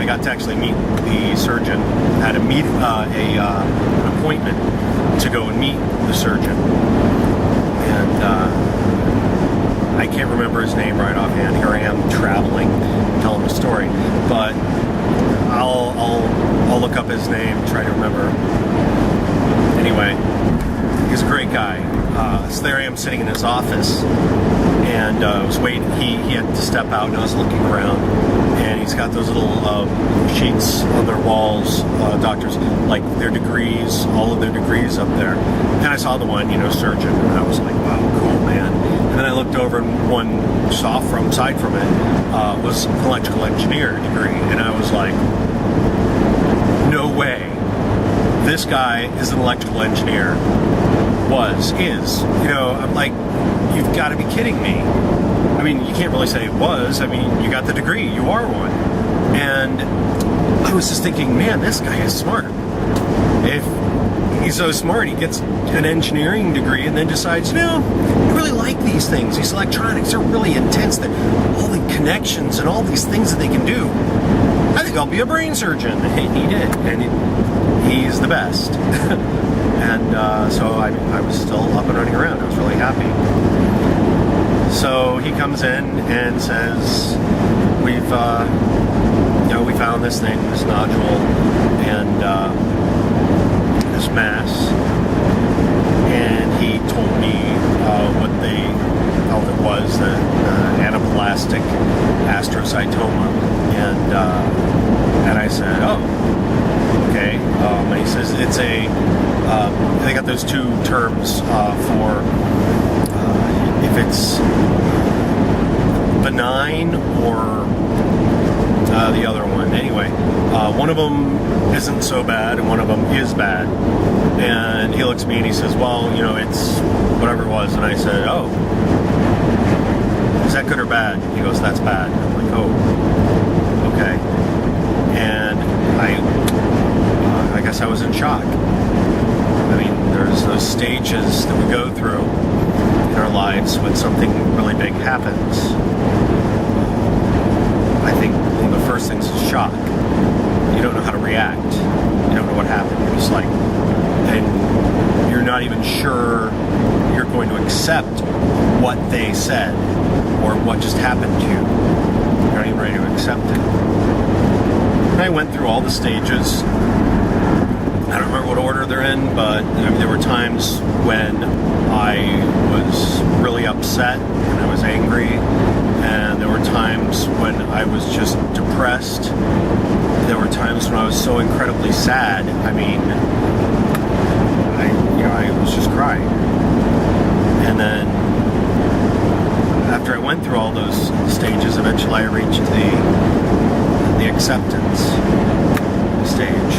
I got to actually meet the surgeon. Had an appointment to go and meet the surgeon, and I can't remember his name right offhand. Here I am traveling, telling the story, but I'll look up his name, try to remember. Anyway, he's a great guy. So there I am sitting in his office, and I was waiting. He had to step out, and I was looking around, and he's got those little sheets on their walls, doctors, like their degrees, all of their degrees up there. And I saw the one, surgeon, and I was like, wow, cool, man. And then I looked over, and one side from it was an electrical engineer degree, and I was like, no way. This guy is an electrical engineer. Is. I'm like, you've got to be kidding me. I mean, you can't really say it was. I mean, you got the degree. You are one. And I was just thinking, man, this guy is smart. If he's so smart, he gets an engineering degree and then decides, I really like these things. These electronics are really intense. All the connections and all these things that they can do. I think I'll be a brain surgeon. And he did. And he's the best. And so I was still up and running around. I was really happy. So he comes in and says, we found this thing, this nodule, and this mass. And he told me what they felt it was, the anaplastic astrocytoma. And I said, oh, okay. And he says it's they got those two terms for if it's benign or the other one. Anyway, one of them isn't so bad and one of them is bad. And he looks at me and he says, well, it's whatever it was. And I said, oh, is that good or bad? He goes, that's bad. I'm like, oh, okay. And I guess I was in shock. I mean, there's those stages that we go through in our lives when something really big happens. I think one of the first things is shock. You don't know how to react. You don't know what happened. You're just like, and you're not even sure you're going to accept what they said or what just happened to you. You're not even ready to accept it. And I went through all the stages. I don't remember what order they're in, but there were times when I was really upset and I was angry, and there were times when I was just depressed. There were times when I was so incredibly sad. I mean, I was just crying. And then after I went through all those stages, eventually I reached the acceptance stage.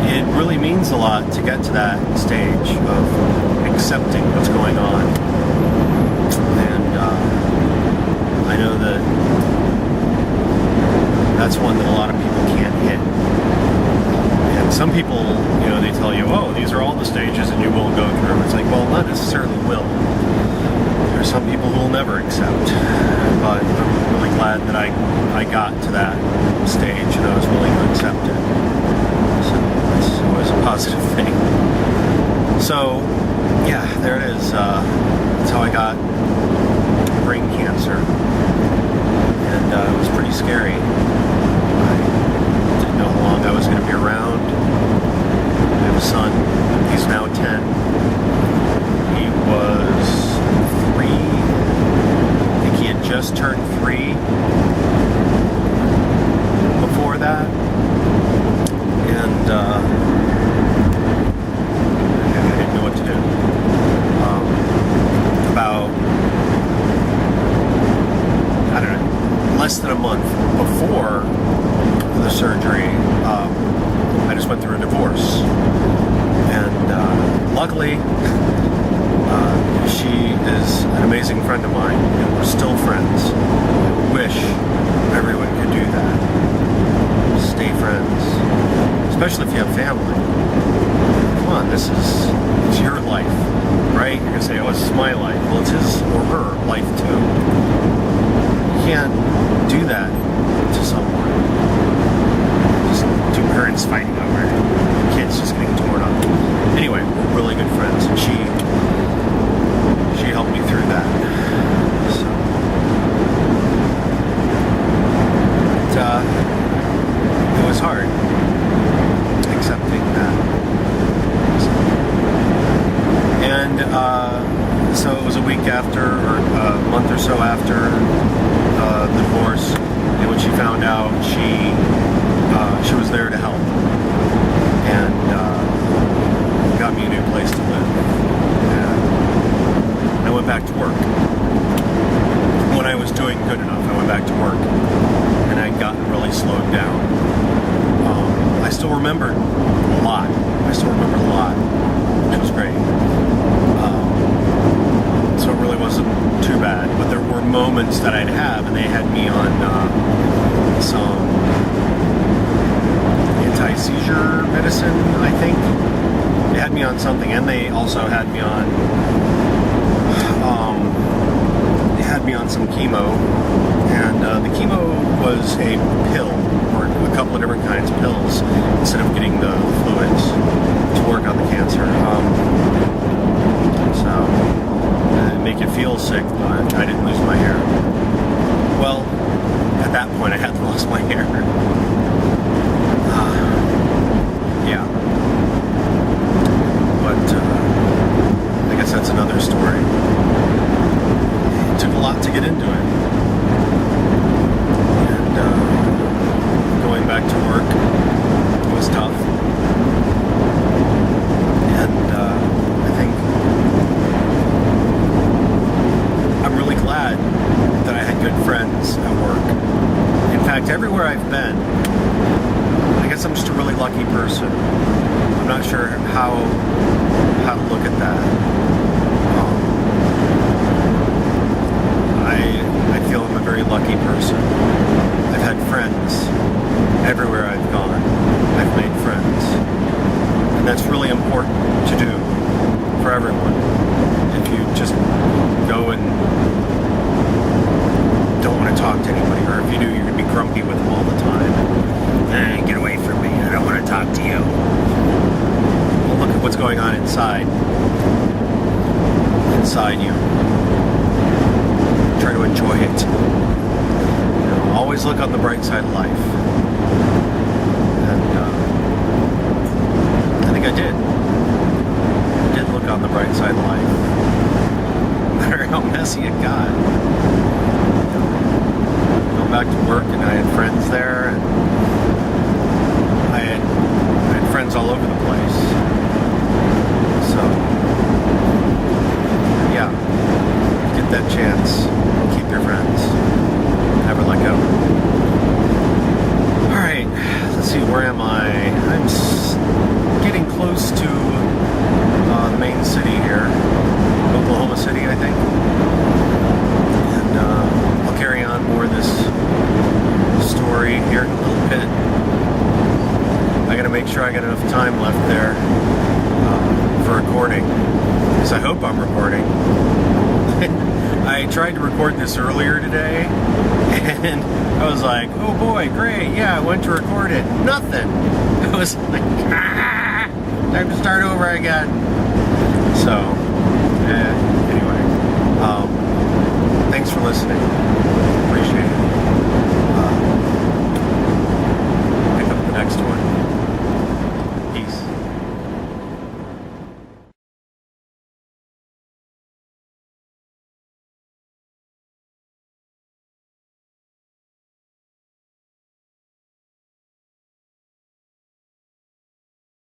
It really means a lot to get to that stage of accepting what's going on. And I know that that's one that a lot of people can't hit. And some people, they tell you, oh, these are all the stages and you will go through them. It's like, well, not necessarily will. There's some people who will never accept. But I'm really glad that I got to that stage and I was willing to accept it. So that's always a positive thing. So, yeah, there it is. That's how I got brain cancer. And it was pretty scary. I didn't know how long I was going to be around. I have a son. He's now 10. He was 3. I think he had just turned 3 before that. And I didn't know what to do. About, I don't know, less than a month before the surgery, I just went through a divorce. And luckily, she is an amazing friend of mine, and we're still friends. I wish everyone could do that. Stay friends. Especially if you have family. Come on, it's your life, right? You're going to say, oh, this is my life. Well, it's his or her life too. can't do that to someone. Just two parents fighting over kids just getting torn up. Anyway, we're really good friends, and she helped me through that. So, it was hard accepting that. And so it was a week after, or a month or so after the divorce, and when she found out, she was there to help and got me a new place to live. And I went back to work. When I was doing good enough, I went back to work, and I'd gotten really slowed down. I still remembered a lot. Which was great. So it really wasn't too bad. But there were moments that I'd have, and they had me on some anti-seizure medicine, I think. They had me on something, and they also had me on some chemo. And the chemo was a pill, or a couple of different kinds of pills, instead of getting the fluids to work on the cancer. So it make you feel sick, but I didn't lose my hair. Well, at that point I hadn't lost my hair. Yeah. But I guess that's another story. It took a lot to get into it. And going back to work was tough. And I think I'm really glad that I had good friends at work. In fact, everywhere I've been, I guess I'm just a really lucky person. I'm not sure how to look at that. I feel I'm a very lucky person. I've had friends everywhere I've gone. I've made friends. And that's really important to do for everyone. If you just go and don't want to talk to anybody, or if you do, you're going to be grumpy with them all the time. Get away from me. I don't want to talk to you. Well, look at what's going on inside you. Try to enjoy it. You know, always look on the bright side of life. And I think I did. I did look on the bright side of life. No matter how messy it got. Go back to work, and I had friends there, and I had friends all over the place. So, yeah, get that chance. Keep your friends. Never let go. Alright, let's see, where am I? I'm getting close to the main city here. Oklahoma City, I think. And I'll carry on more of this story here in a little bit. I gotta make sure I got enough time left there for recording, because I hope I'm recording. I tried to record this earlier today, and I was like, oh boy, great, yeah, I went to record it. Nothing. I was like, time to start over again. So,